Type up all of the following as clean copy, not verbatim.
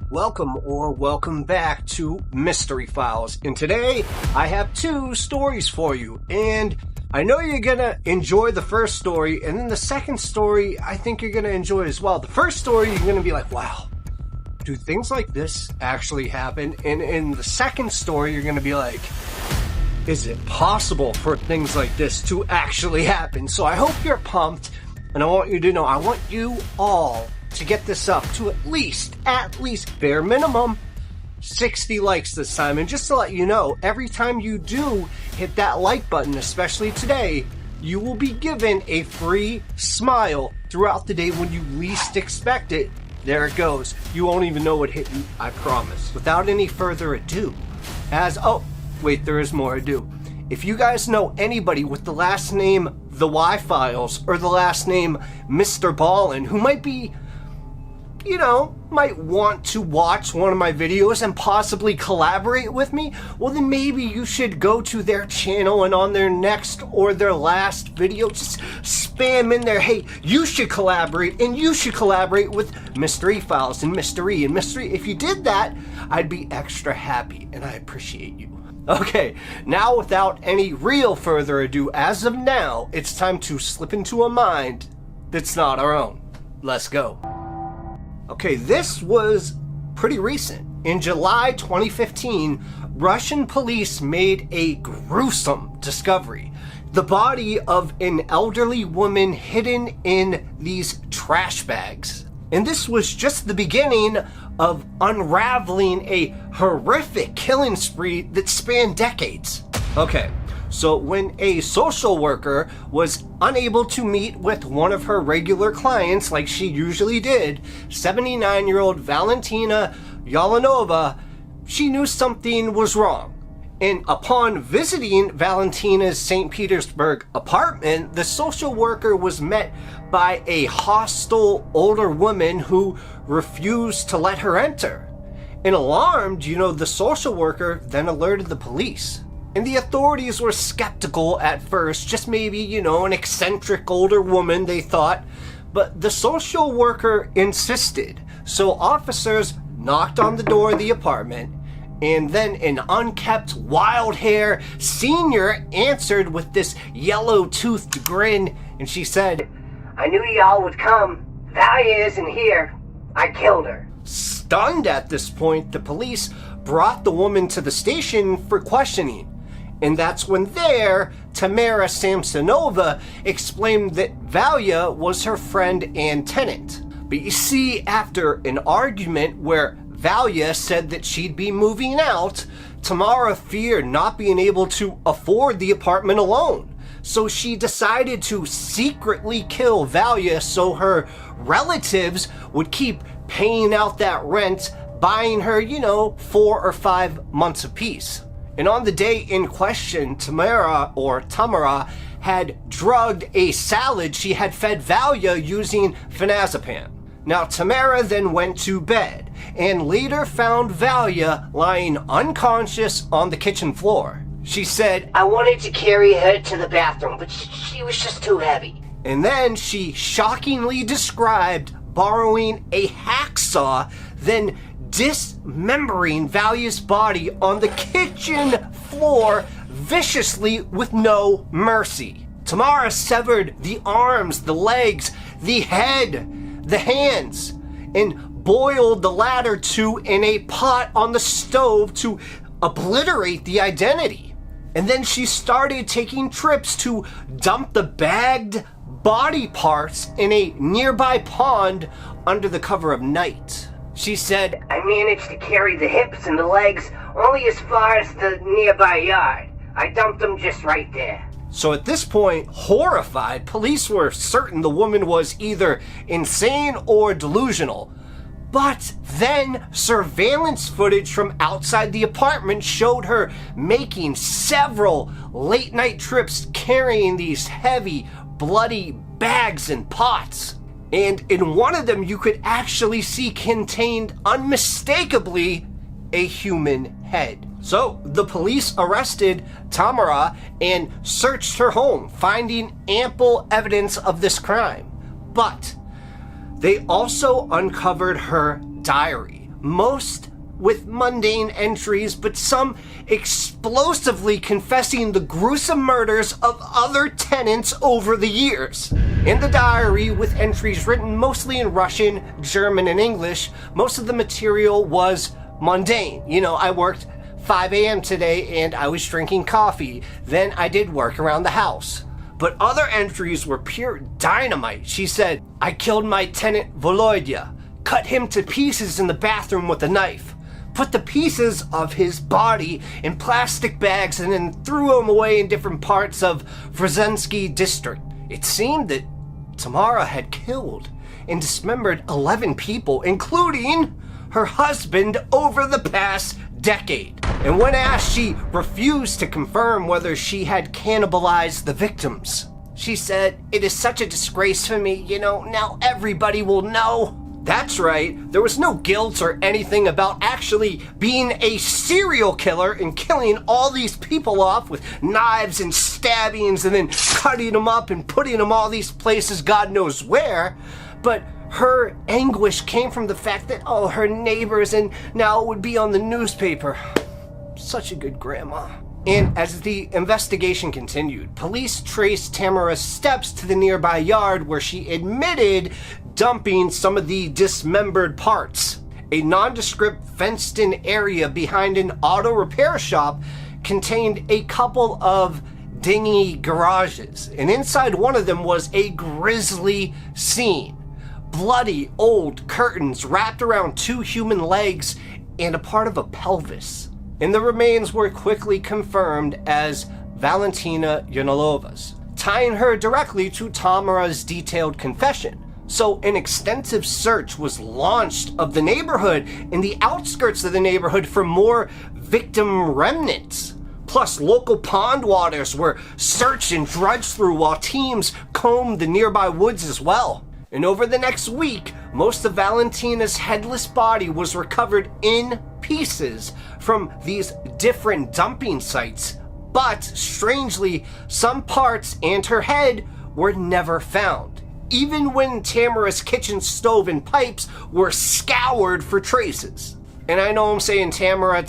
Welcome back to Mystery Files. And today I have two stories for you. And I know you're gonna enjoy the first story, and then the second story I think you're gonna enjoy as well. The first story you're gonna be like, wow, do things like this actually happen? And in the second story you're gonna be like, is it possible for things like this to actually happen? So I hope you're pumped, and I want you to know, I want you all to get this up to at least bare minimum 60 likes this time. And just to let you know, every time you do hit that like button, especially today, you will be given a free smile throughout the day when you least expect it. There it goes. You won't even know it hit you, I promise. Without any further ado, there is more ado. If you guys know anybody with the last name The Y-Files or the last name Mr. Ballin who might be, might want to watch one of my videos and possibly collaborate with me, well then maybe you should go to their channel and on their next or their last video, just spam in there, hey, you should collaborate and you should collaborate with Mystery Files and Mystery and Mystery. If you did that, I'd be extra happy and I appreciate you. Okay, now without any real further ado, as of now, it's time to slip into a mind that's not our own. Let's go. Okay, this was pretty recent. In July 2015, Russian police made a gruesome discovery. The body of an elderly woman hidden in these trash bags. And this was just the beginning of unraveling a horrific killing spree that spanned decades. Okay, so when a social worker was unable to meet with one of her regular clients like she usually did, 79-year-old Valentina Yalanova, she knew something was wrong. And upon visiting Valentina's St. Petersburg apartment, the social worker was met by a hostile older woman who refused to let her enter. And alarmed, the social worker then alerted the police. And the authorities were skeptical at first, just maybe, an eccentric older woman, they thought. But the social worker insisted. So officers knocked on the door of the apartment, and then an unkempt, wild-hair senior answered with this yellow-toothed grin, and she said, "I knew y'all would come. Valia isn't here. I killed her." Stunned at this point, the police brought the woman to the station for questioning. And that's when Tamara Samsonova explained that Valia was her friend and tenant. But you see, after an argument where Valia said that she'd be moving out, Tamara feared not being able to afford the apartment alone. So she decided to secretly kill Valia so her relatives would keep paying out that rent, buying her, 4 or 5 months apiece. And on the day in question, Tamara had drugged a salad she had fed Valia using phenazepam. Now, Tamara then went to bed and later found Valia lying unconscious on the kitchen floor. She said, "I wanted to carry her to the bathroom, but she was just too heavy." And then she shockingly described borrowing a hacksaw, then dismembering Valia's body on the kitchen floor viciously with no mercy. Tamara severed the arms, the legs, the head, the hands, and boiled the latter two in a pot on the stove to obliterate the identity. And then she started taking trips to dump the bagged body parts in a nearby pond under the cover of night. She said, "I managed to carry the hips and the legs only as far as the nearby yard. I dumped them just right there." So at this point, horrified, police were certain the woman was either insane or delusional. But then surveillance footage from outside the apartment showed her making several late-night trips carrying these heavy, bloody bags and pots. And in one of them you could actually see contained unmistakably a human head. So the police arrested Tamara and searched her home, finding ample evidence of this crime. But they also uncovered her diary, most with mundane entries, but some explosively confessing the gruesome murders of other tenants over the years. In the diary, with entries written mostly in Russian, German, and English, most of the material was mundane. You know, I worked 5 a.m. today and I was drinking coffee. Then I did work around the house. But other entries were pure dynamite. She said, "I killed my tenant Volodya, cut him to pieces in the bathroom with a knife, put the pieces of his body in plastic bags and then threw them away in different parts of Frezensky district." It seemed that Tamara had killed and dismembered 11 people, including her husband, over the past decade. And when asked, she refused to confirm whether she had cannibalized the victims. She said, "It is such a disgrace for me, you know, now everybody will know." That's right, there was no guilt or anything about actually being a serial killer and killing all these people off with knives and stabbings and then cutting them up and putting them all these places God knows where. But her anguish came from the fact that, oh, her neighbors, and now it would be on the newspaper. Such a good grandma. And as the investigation continued, police traced Tamara's steps to the nearby yard where she admitted dumping some of the dismembered parts. A nondescript fenced-in area behind an auto repair shop contained a couple of dingy garages, and inside one of them was a grisly scene. Bloody old curtains wrapped around 2 human legs and a part of a pelvis. And the remains were quickly confirmed as Valentina Yanalova's, tying her directly to Tamara's detailed confession. So an extensive search was launched of the neighborhood and the outskirts of the neighborhood for more victim remnants. Plus, local pond waters were searched and dredged through while teams combed the nearby woods as well. And over the next week, most of Valentina's headless body was recovered in pieces from these different dumping sites. But strangely, some parts and her head were never found, even when Tamara's kitchen stove and pipes were scoured for traces. And I know I'm saying Tamara,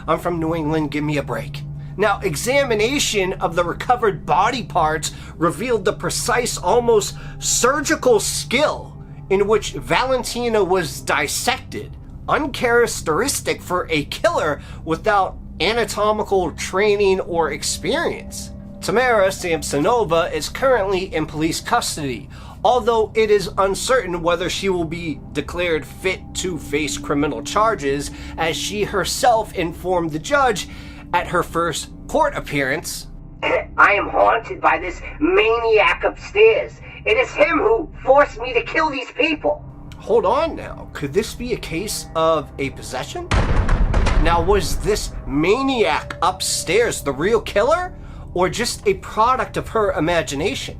I'm from New England, give me a break. Now, examination of the recovered body parts revealed the precise, almost surgical skill in which Valentina was dissected, uncharacteristic for a killer without anatomical training or experience. Tamara Samsonova is currently in police custody, although it is uncertain whether she will be declared fit to face criminal charges, as she herself informed the judge at her first court appearance. "I am haunted by this maniac upstairs. It is him who forced me to kill these people." Hold on now, could this be a case of a possession? Now, was this maniac upstairs the real killer, or just a product of her imagination?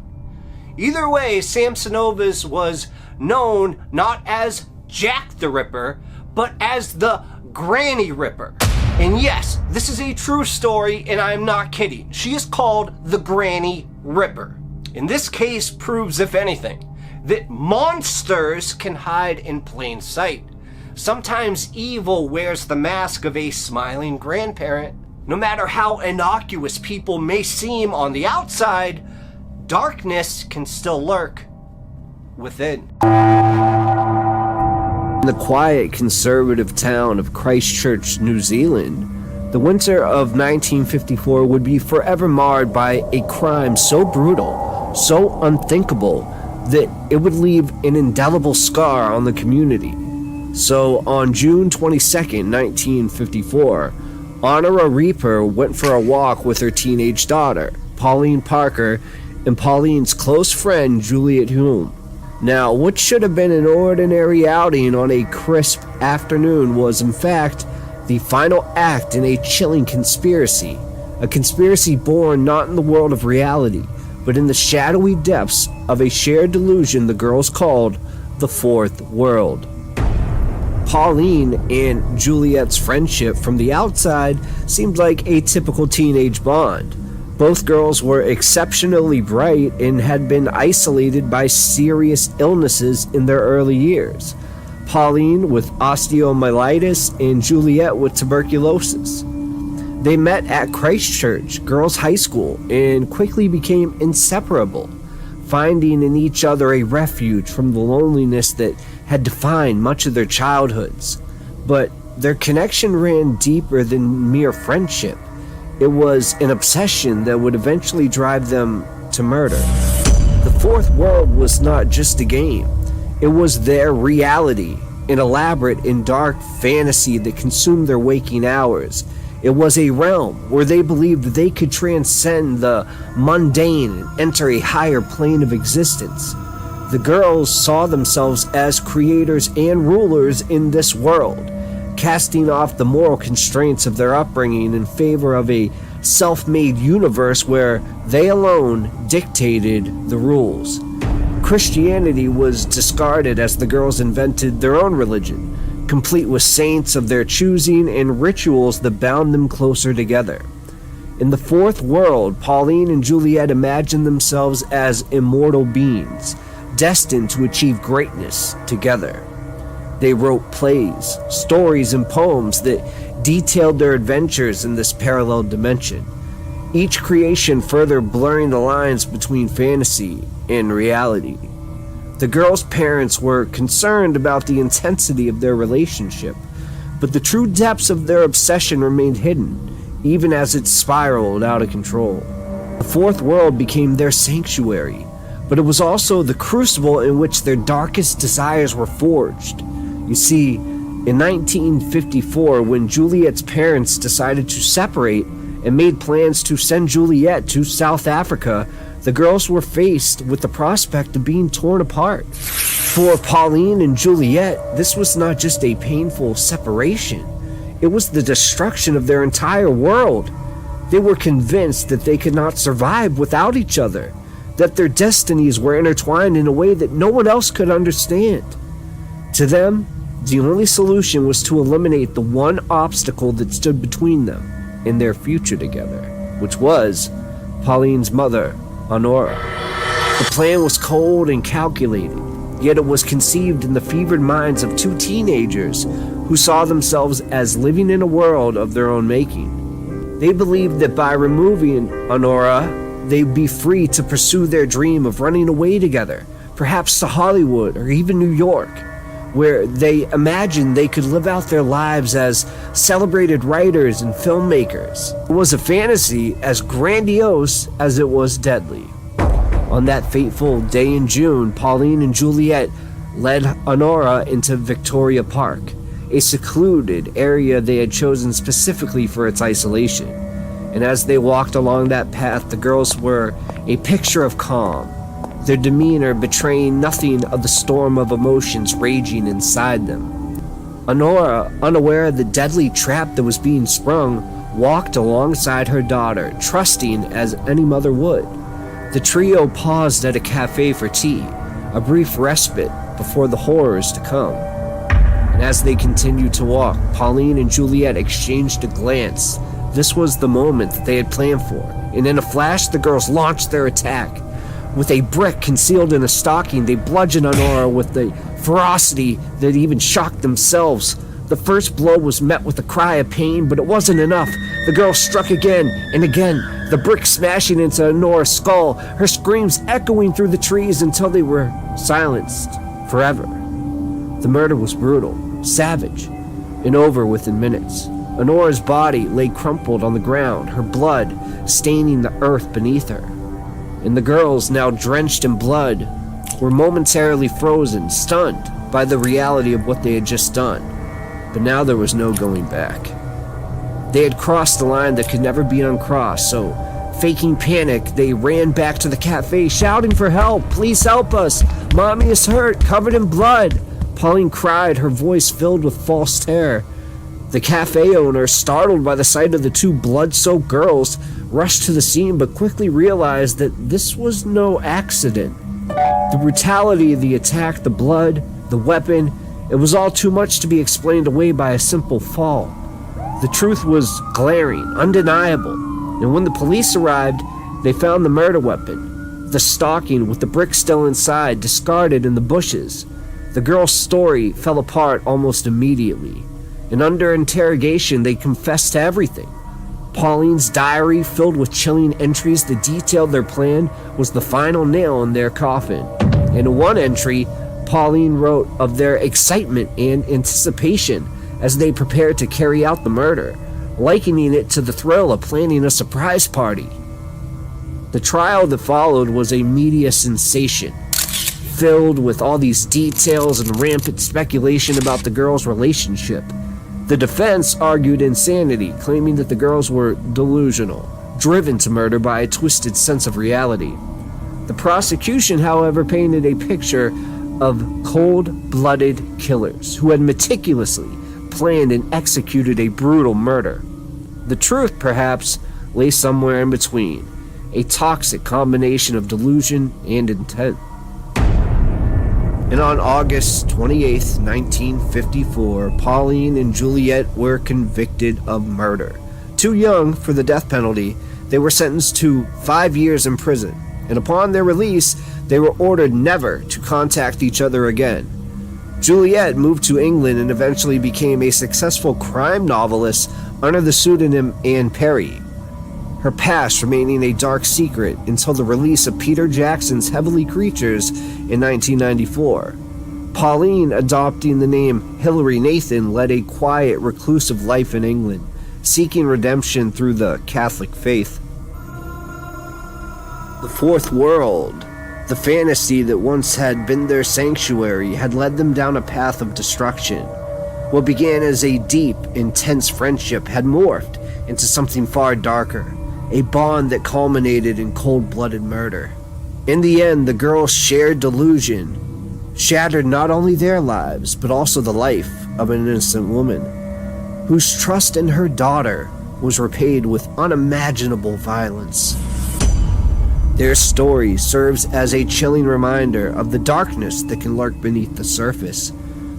Either way, Samsonova's was known not as Jack the Ripper, but as the Granny Ripper. And yes, this is a true story, and I am not kidding. She is called the Granny Ripper. And this case proves, if anything, that monsters can hide in plain sight. Sometimes evil wears the mask of a smiling grandparent. No matter how innocuous people may seem on the outside, darkness can still lurk within. In the quiet, conservative town of Christchurch, New Zealand, the winter of 1954 would be forever marred by a crime so brutal, so unthinkable, that it would leave an indelible scar on the community. So, on June 22nd, 1954, Honora Reaper went for a walk with her teenage daughter, Pauline Parker, and Pauline's close friend, Juliet Hulme. Now, what should have been an ordinary outing on a crisp afternoon was, in fact, the final act in a chilling conspiracy. A conspiracy born not in the world of reality, but in the shadowy depths of a shared delusion the girls called the Fourth World. Pauline and Juliet's friendship from the outside seemed like a typical teenage bond. Both girls were exceptionally bright and had been isolated by serious illnesses in their early years. Pauline with osteomyelitis and Juliet with tuberculosis. They met at Christ Church Girls' High School and quickly became inseparable, finding in each other a refuge from the loneliness that had defined much of their childhoods. But their connection ran deeper than mere friendship. It was an obsession that would eventually drive them to murder. The Fourth World was not just a game. It was their reality, an elaborate and dark fantasy that consumed their waking hours. It was a realm where they believed they could transcend the mundane and enter a higher plane of existence. The girls saw themselves as creators and rulers in this world, casting off the moral constraints of their upbringing in favor of a self-made universe where they alone dictated the rules. Christianity was discarded as the girls invented their own religion, complete with saints of their choosing and rituals that bound them closer together. In the Fourth World, Pauline and Juliet imagined themselves as immortal beings, destined to achieve greatness together. They wrote plays, stories, and poems that detailed their adventures in this parallel dimension, each creation further blurring the lines between fantasy and reality. The girls' parents were concerned about the intensity of their relationship, but the true depths of their obsession remained hidden, even as it spiraled out of control. The Fourth World became their sanctuary, but it was also the crucible in which their darkest desires were forged. You see, in 1954, when Juliet's parents decided to separate and made plans to send Juliet to South Africa, the girls were faced with the prospect of being torn apart. For Pauline and Juliet, this was not just a painful separation. It was the destruction of their entire world. They were convinced that they could not survive without each other, that their destinies were intertwined in a way that no one else could understand. To them, the only solution was to eliminate the one obstacle that stood between them and their future together, which was Pauline's mother, Honora. The plan was cold and calculated, yet it was conceived in the fevered minds of two teenagers who saw themselves as living in a world of their own making. They believed that by removing Honora, they'd be free to pursue their dream of running away together, perhaps to Hollywood or even New York, where they imagined they could live out their lives as celebrated writers and filmmakers. It was a fantasy as grandiose as it was deadly. On that fateful day in June, Pauline and Juliet led Honora into Victoria Park, a secluded area they had chosen specifically for its isolation. And as they walked along that path, the girls were a picture of calm, their demeanor betraying nothing of the storm of emotions raging inside them. Honora, unaware of the deadly trap that was being sprung, walked alongside her daughter, trusting as any mother would. The trio paused at a cafe for tea, a brief respite before the horrors to come. And as they continued to walk, Pauline and Juliet exchanged a glance. This was the moment that they had planned for, and in a flash, the girls launched their attack. With a brick concealed in a stocking, they bludgeoned Honora with the ferocity that even shocked themselves. The first blow was met with a cry of pain, but it wasn't enough. The girl struck again and again, the brick smashing into Honora's skull, her screams echoing through the trees until they were silenced forever. The murder was brutal, savage, and over within minutes. Honora's body lay crumpled on the ground, her blood staining the earth beneath her. And the girls, now drenched in blood, were momentarily frozen, stunned by the reality of what they had just done. But now there was no going back. They had crossed the line that could never be uncrossed, so faking panic, they ran back to the cafe, shouting for help. "Please help us! Mommy is hurt, covered in blood!" Pauline cried, her voice filled with false terror. The cafe owner, startled by the sight of the two blood-soaked girls, rushed to the scene but quickly realized that this was no accident. The brutality of the attack, the blood, the weapon, it was all too much to be explained away by a simple fall. The truth was glaring, undeniable, and when the police arrived, they found the murder weapon, the stocking with the brick still inside, discarded in the bushes. The girl's story fell apart almost immediately, and under interrogation they confessed to everything. Pauline's diary, filled with chilling entries that detailed their plan, was the final nail in their coffin. In one entry, Pauline wrote of their excitement and anticipation as they prepared to carry out the murder, likening it to the thrill of planning a surprise party. The trial that followed was a media sensation, filled with all these details and rampant speculation about the girls' relationship. The defense argued insanity, claiming that the girls were delusional, driven to murder by a twisted sense of reality. The prosecution, however, painted a picture of cold-blooded killers who had meticulously planned and executed a brutal murder. The truth, perhaps, lay somewhere in between, a toxic combination of delusion and intent. And on August 28, 1954, Pauline and Juliet were convicted of murder. Too young for the death penalty, they were sentenced to 5 years in prison, and upon their release, they were ordered never to contact each other again. Juliet moved to England and eventually became a successful crime novelist under the pseudonym Anne Perry, her past remaining a dark secret until the release of Peter Jackson's Heavenly Creatures in 1994. Pauline, adopting the name Hilary Nathan, led a quiet, reclusive life in England, seeking redemption through the Catholic faith. The Fourth World, the fantasy that once had been their sanctuary, had led them down a path of destruction. What began as a deep, intense friendship had morphed into something far darker, a bond that culminated in cold-blooded murder. In the end, the girls' shared delusion shattered not only their lives, but also the life of an innocent woman, whose trust in her daughter was repaid with unimaginable violence. Their story serves as a chilling reminder of the darkness that can lurk beneath the surface,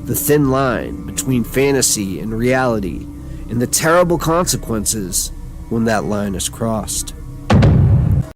the thin line between fantasy and reality, and the terrible consequences when that line is crossed.